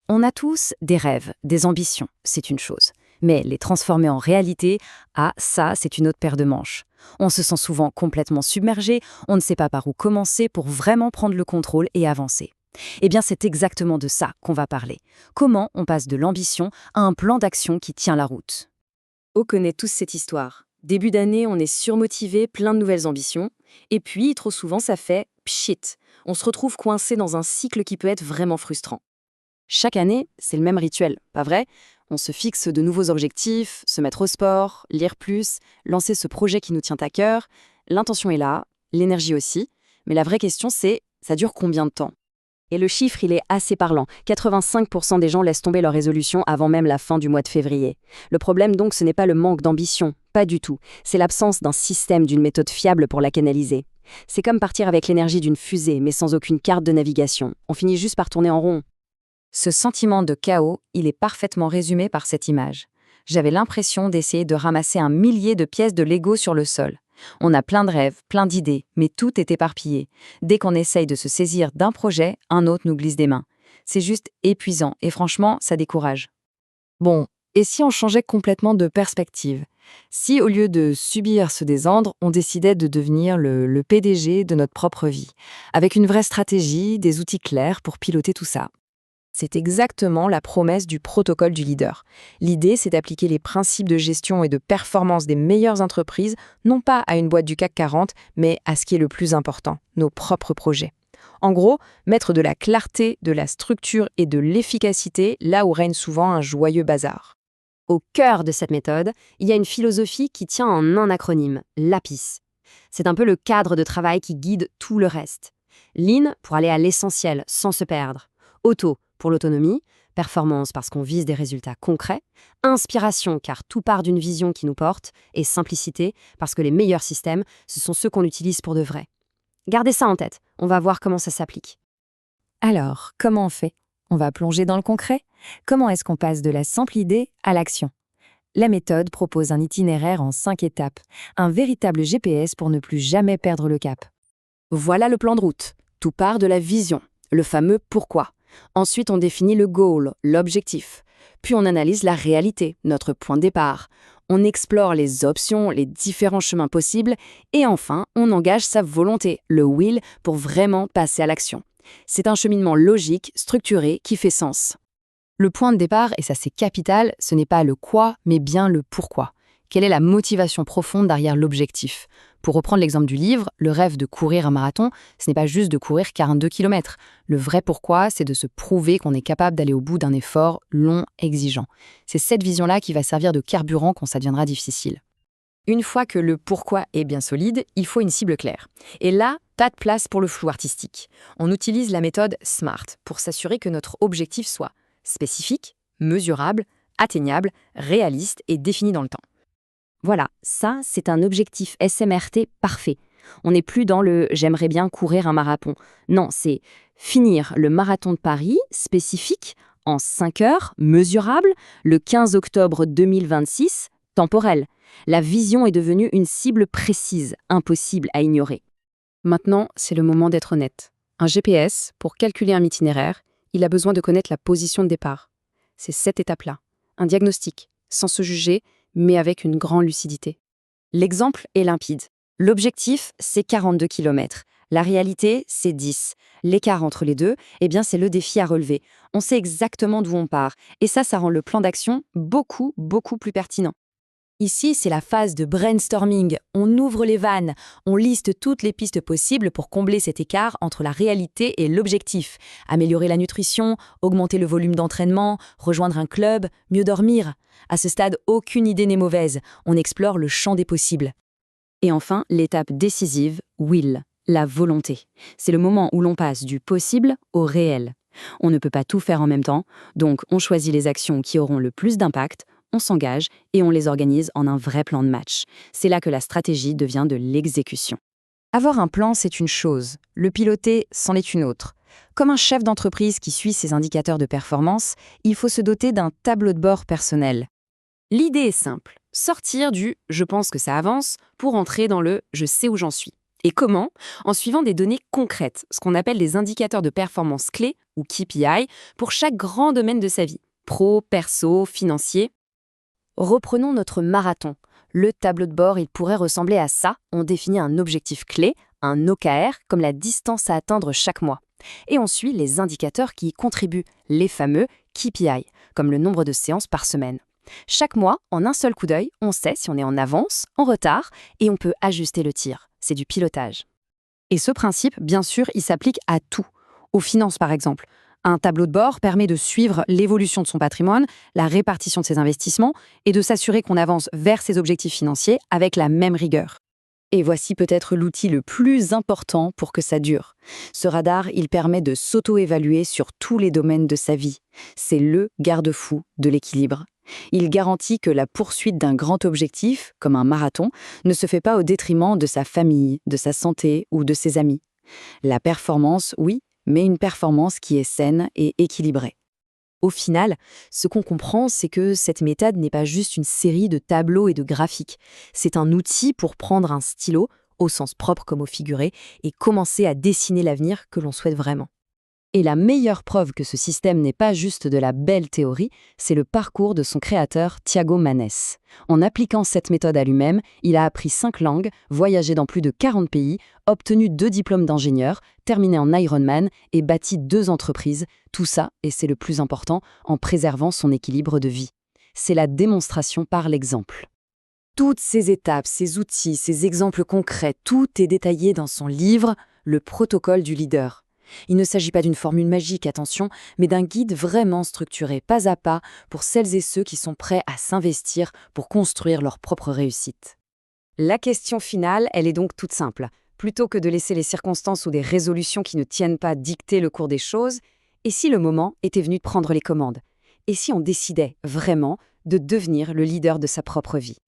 On a tous des rêves, des ambitions, c'est une chose. Mais les transformer en réalité, ça, c'est une autre paire de manches. On se sent souvent complètement submergé, on ne sait pas par où commencer pour vraiment prendre le contrôle et avancer. Eh bien, c'est exactement de ça qu'on va parler. Comment on passe de l'ambition à un plan d'action qui tient la route. On connaît tous cette histoire. Début d'année, on est surmotivé, plein de nouvelles ambitions. Et puis, trop souvent, ça fait pchit. On se retrouve coincé dans un cycle qui peut être vraiment frustrant. Chaque année, c'est le même rituel, pas vrai? On se fixe de nouveaux objectifs, se mettre au sport, lire plus, lancer ce projet qui nous tient à cœur. L'intention est là, l'énergie aussi. Mais la vraie question, c'est, ça dure combien de temps? Et le chiffre, il est assez parlant. 85% des gens laissent tomber leur résolution avant même la fin du mois de février. Le problème donc, ce n'est pas le manque d'ambition, pas du tout. C'est l'absence d'un système, d'une méthode fiable pour la canaliser. C'est comme partir avec l'énergie d'une fusée, mais sans aucune carte de navigation. On finit juste par tourner en rond. Ce sentiment de chaos, il est parfaitement résumé par cette image. J'avais l'impression d'essayer de ramasser un millier de pièces de Lego sur le sol. On a plein de rêves, plein d'idées, mais tout est éparpillé. Dès qu'on essaye de se saisir d'un projet, un autre nous glisse des mains. C'est juste épuisant et franchement, ça décourage. Bon, et si on changeait complètement de perspective? Si au lieu de subir ce désordre, on décidait de devenir le PDG de notre propre vie, avec une vraie stratégie, des outils clairs pour piloter tout ça? C'est exactement la promesse du protocole du leader. L'idée, c'est d'appliquer les principes de gestion et de performance des meilleures entreprises, non pas à une boîte du CAC 40, mais à ce qui est le plus important, nos propres projets. En gros, mettre de la clarté, de la structure et de l'efficacité là où règne souvent un joyeux bazar. Au cœur de cette méthode, il y a une philosophie qui tient en un acronyme, l'APIS. C'est un peu le cadre de travail qui guide tout le reste. Lean pour aller à l'essentiel sans se perdre. Auto pour l'autonomie, performance parce qu'on vise des résultats concrets, inspiration car tout part d'une vision qui nous porte, et simplicité parce que les meilleurs systèmes, ce sont ceux qu'on utilise pour de vrai. Gardez ça en tête, on va voir comment ça s'applique. Alors, comment on fait? On va plonger dans le concret? Comment est-ce qu'on passe de la simple idée à l'action? La méthode propose un itinéraire en 5 étapes, un véritable GPS pour ne plus jamais perdre le cap. Voilà le plan de route. Tout part de la vision, le fameux pourquoi. Ensuite, on définit le goal, l'objectif. Puis on analyse la réalité, notre point de départ. On explore les options, les différents chemins possibles. Et enfin, on engage sa volonté, le will, pour vraiment passer à l'action. C'est un cheminement logique, structuré, qui fait sens. Le point de départ, et ça c'est capital, ce n'est pas le quoi, mais bien le pourquoi. Quelle est la motivation profonde derrière l'objectif? Pour reprendre l'exemple du livre, le rêve de courir un marathon, ce n'est pas juste de courir 42 km. Le vrai pourquoi, c'est de se prouver qu'on est capable d'aller au bout d'un effort long, exigeant. C'est cette vision-là qui va servir de carburant quand ça deviendra difficile. Une fois que le pourquoi est bien solide, il faut une cible claire. Et là, pas de place pour le flou artistique. On utilise la méthode SMART pour s'assurer que notre objectif soit spécifique, mesurable, atteignable, réaliste et défini dans le temps. Voilà, ça, c'est un objectif SMRT parfait. On n'est plus dans le « j'aimerais bien courir un marathon ». Non, c'est finir le marathon de Paris, spécifique, en 5 heures, mesurable, le 15 octobre 2026, temporel. La vision est devenue une cible précise, impossible à ignorer. Maintenant, c'est le moment d'être honnête. Un GPS, pour calculer un itinéraire, il a besoin de connaître la position de départ. C'est cette étape-là. Un diagnostic, sans se juger, mais avec une grande lucidité. L'exemple est limpide. L'objectif, c'est 42 km. La réalité, c'est 10. L'écart entre les deux, eh bien, c'est le défi à relever. On sait exactement d'où on part. Et ça rend le plan d'action beaucoup, beaucoup plus pertinent. Ici, c'est la phase de brainstorming. On ouvre les vannes, on liste toutes les pistes possibles pour combler cet écart entre la réalité et l'objectif. Améliorer la nutrition, augmenter le volume d'entraînement, rejoindre un club, mieux dormir. À ce stade, aucune idée n'est mauvaise. On explore le champ des possibles. Et enfin, l'étape décisive, will, la volonté. C'est le moment où l'on passe du possible au réel. On ne peut pas tout faire en même temps, donc on choisit les actions qui auront le plus d'impact, on s'engage et on les organise en un vrai plan de match. C'est là que la stratégie devient de l'exécution. Avoir un plan, c'est une chose. Le piloter, c'en est une autre. Comme un chef d'entreprise qui suit ses indicateurs de performance, il faut se doter d'un tableau de bord personnel. L'idée est simple. Sortir du « je pense que ça avance » pour entrer dans le « je sais où j'en suis ». Et comment? En suivant des données concrètes, ce qu'on appelle des indicateurs de performance clés, ou KPI, pour chaque grand domaine de sa vie, pro, perso, financier. Reprenons notre marathon. Le tableau de bord, il pourrait ressembler à ça. On définit un objectif clé, un OKR, comme la distance à atteindre chaque mois. Et on suit les indicateurs qui y contribuent, les fameux KPI, comme le nombre de séances par semaine. Chaque mois, en un seul coup d'œil, on sait si on est en avance, en retard, et on peut ajuster le tir. C'est du pilotage. Et ce principe, bien sûr, il s'applique à tout. Aux finances, par exemple. Un tableau de bord permet de suivre l'évolution de son patrimoine, la répartition de ses investissements et de s'assurer qu'on avance vers ses objectifs financiers avec la même rigueur. Et voici peut-être l'outil le plus important pour que ça dure. Ce radar, il permet de s'auto-évaluer sur tous les domaines de sa vie. C'est le garde-fou de l'équilibre. Il garantit que la poursuite d'un grand objectif, comme un marathon, ne se fait pas au détriment de sa famille, de sa santé ou de ses amis. La performance, oui, mais une performance qui est saine et équilibrée. Au final, ce qu'on comprend, c'est que cette méthode n'est pas juste une série de tableaux et de graphiques. C'est un outil pour prendre un stylo, au sens propre comme au figuré, et commencer à dessiner l'avenir que l'on souhaite vraiment. Et la meilleure preuve que ce système n'est pas juste de la belle théorie, c'est le parcours de son créateur, Thiago Manès. En appliquant cette méthode à lui-même, il a appris 5 langues, voyagé dans plus de 40 pays, obtenu 2 diplômes d'ingénieur, terminé en Ironman et bâti 2 entreprises. Tout ça, et c'est le plus important, en préservant son équilibre de vie. C'est la démonstration par l'exemple. Toutes ces étapes, ces outils, ces exemples concrets, tout est détaillé dans son livre « Le protocole du leader ». Il ne s'agit pas d'une formule magique, attention, mais d'un guide vraiment structuré, pas à pas, pour celles et ceux qui sont prêts à s'investir pour construire leur propre réussite. La question finale, elle est donc toute simple. Plutôt que de laisser les circonstances ou des résolutions qui ne tiennent pas dicter le cours des choses, et si le moment était venu de prendre les commandes? Et si on décidait vraiment de devenir le leader de sa propre vie?